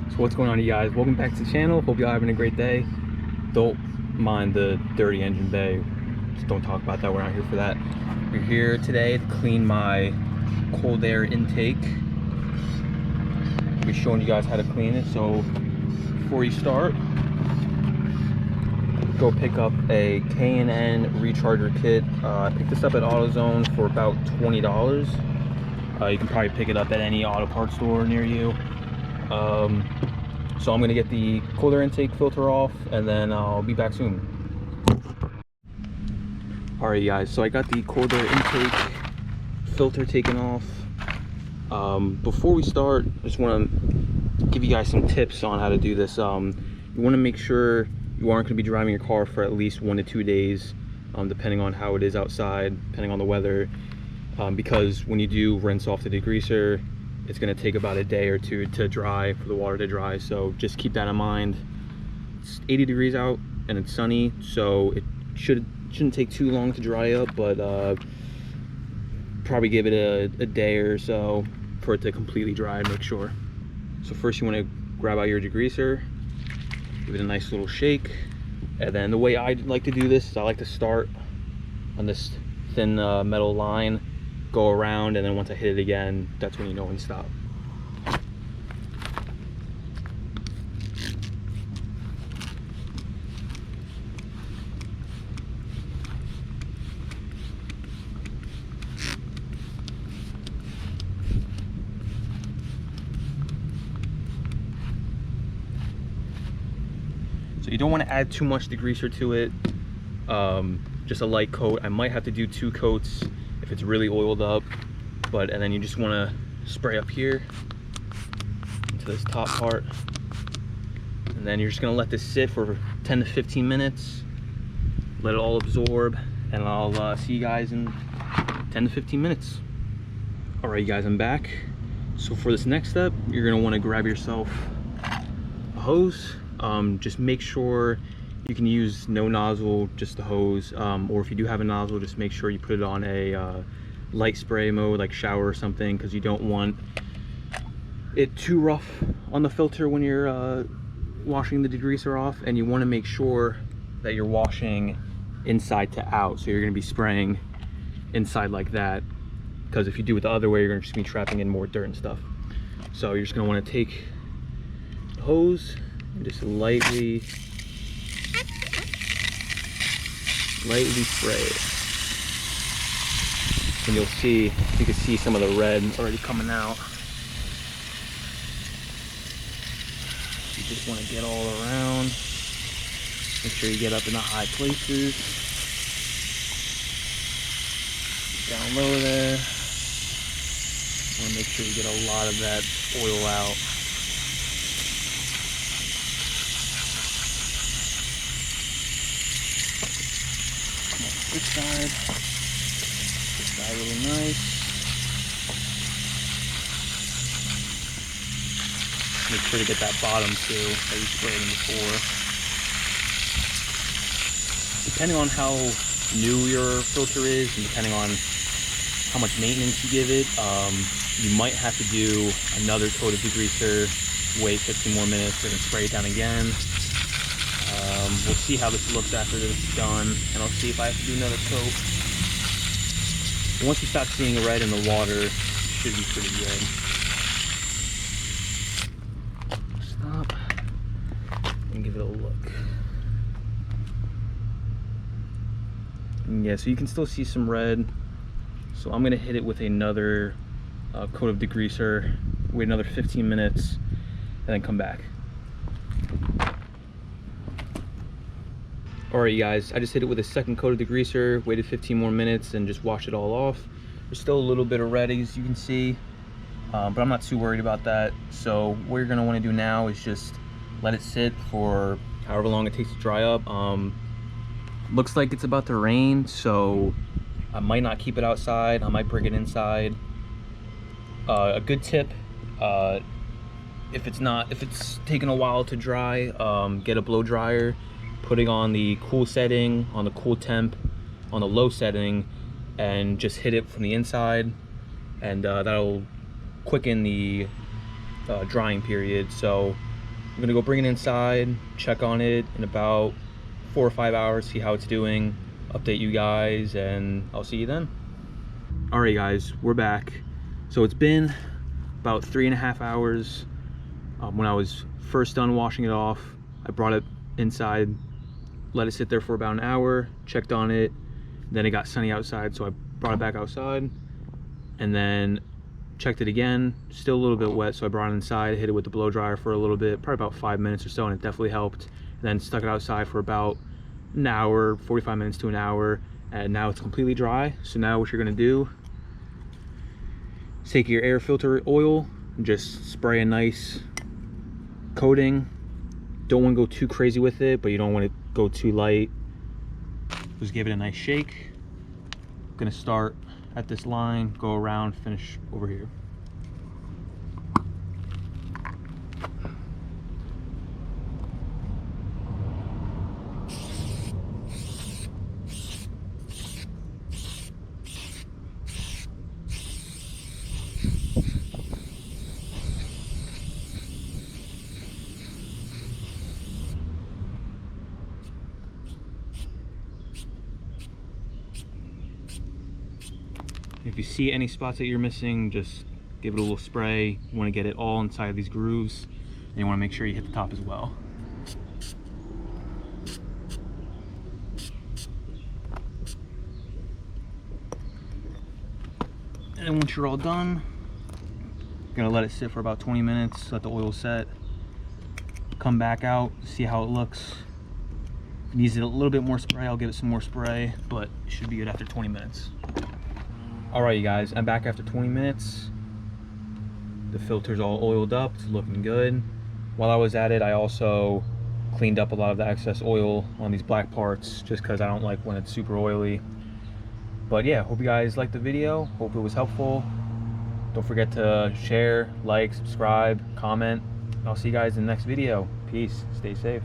So what's going on, you guys? Welcome back to the channel. Hope y'all having a great day. Don't mind the dirty engine bay. Just don't talk about that. We're not here for that. We're here today to clean my cold air intake. I'll be showing you guys how to clean it. So before you start, go pick up a K&N recharger kit. I picked this up at AutoZone for about $20. You can probably pick it up at any auto parts store near you. So I'm gonna get the cold air intake filter off, and then I'll be back soon. Alright guys, so I got the cold air intake filter taken off. Before we start, I just want to give you guys some tips on how to do this. You want to make sure you aren't going to be driving your car for at least 1 to 2 days, depending on how it is outside, depending on the weather, because when you do rinse off the degreaser, it's going to take about a day or two to dry, for the water to dry. So just keep that in mind. It's 80 degrees out and it's sunny, so it shouldn't take too long to dry up, but probably give it a day or so for it to completely dry and make sure. So first you want to grab out your degreaser, give it a nice little shake, and then the way I like to do this is I like to start on this thin metal line, go around, and then once I hit it again, that's when you know when to stop. So you don't want to add too much degreaser to it, just a light coat. I might have to do 2 coats if it's really oiled up, and then you just want to spray up here into this top part, and then you're just going to let this sit for 10 to 15 minutes, let it all absorb, and I'll see you guys in 10 to 15 minutes. All right, you guys, I'm back. So for this next step, you're going to want to grab yourself a hose. Just make sure you can use no nozzle, just the hose, or if you do have a nozzle, just make sure you put it on a light spray mode, like shower or something, because you don't want it too rough on the filter when you're washing the degreaser off, and you want to make sure that you're washing inside to out. So you're going to be spraying inside like that, because if you do it the other way, you're going to just be trapping in more dirt and stuff. So you're just going to want to take the hose and just lightly spray it, and you'll see, you can see some of the red already coming out. You just want to get all around, make sure you get up in the high places, down low there. You want to make sure you get a lot of that oil out. This side really nice. Make sure to get that bottom too that you sprayed in before. Depending on how new your filter is, and depending on how much maintenance you give it, you might have to do another coat of degreaser, wait 15 more minutes, and then spray it down again. We'll see how this looks after this is done, and I'll see if I have to do another coat. Once you stop seeing red in the water, it should be pretty good. Stop and give it a look. And yeah, so you can still see some red. So I'm gonna hit it with another coat of degreaser, wait another 15 minutes, and then come back. Alright guys, I just hit it with a second coat of degreaser, waited 15 more minutes, and just washed it all off. There's still a little bit of red, as you can see, but I'm not too worried about that. So what you're going to want to do now is just let it sit for however long it takes to dry up. Looks like it's about to rain, so I might not keep it outside. I might bring it inside. A good tip, if it's taking a while to dry, get a blow dryer. Putting on the cool setting, on the cool temp, on the low setting, and just hit it from the inside, and that'll quicken the drying period. So I'm gonna go bring it inside, check on it in about 4 or 5 hours, see how it's doing, update you guys, and I'll see you then. All right guys, we're back. So it's been about 3.5 hours. When I was first done washing it off, I brought it inside, let it sit there for about an hour, checked on it. Then it got sunny outside, so I brought it back outside, and then checked it again, still a little bit wet, so I brought it inside, hit it with the blow dryer for a little bit, probably about 5 minutes or so, and it definitely helped. And then stuck it outside for about an hour, 45 minutes to an hour, and now it's completely dry. So now what you're gonna do is take your air filter oil and just spray a nice coating. Don't want to go too crazy with it, but you don't want to go too light. Just give it a nice shake. I'm gonna start at this line, go around, finish over here. If you see any spots that you're missing, just give it a little spray. You want to get it all inside these grooves, and you want to make sure you hit the top as well. And once you're all done, you're gonna let it sit for about 20 minutes, let the oil set. Come back out, see how it looks. If it needs a little bit more spray, I'll give it some more spray, but it should be good after 20 minutes. All right, you guys, I'm back after 20 minutes. The filter's all oiled up, it's looking good. While I was at it, I also cleaned up a lot of the excess oil on these black parts, just because I don't like when it's super oily. But yeah, hope you guys liked the video, hope it was helpful. Don't forget to share, like, subscribe, comment. I'll see you guys in the next video. Peace, stay safe.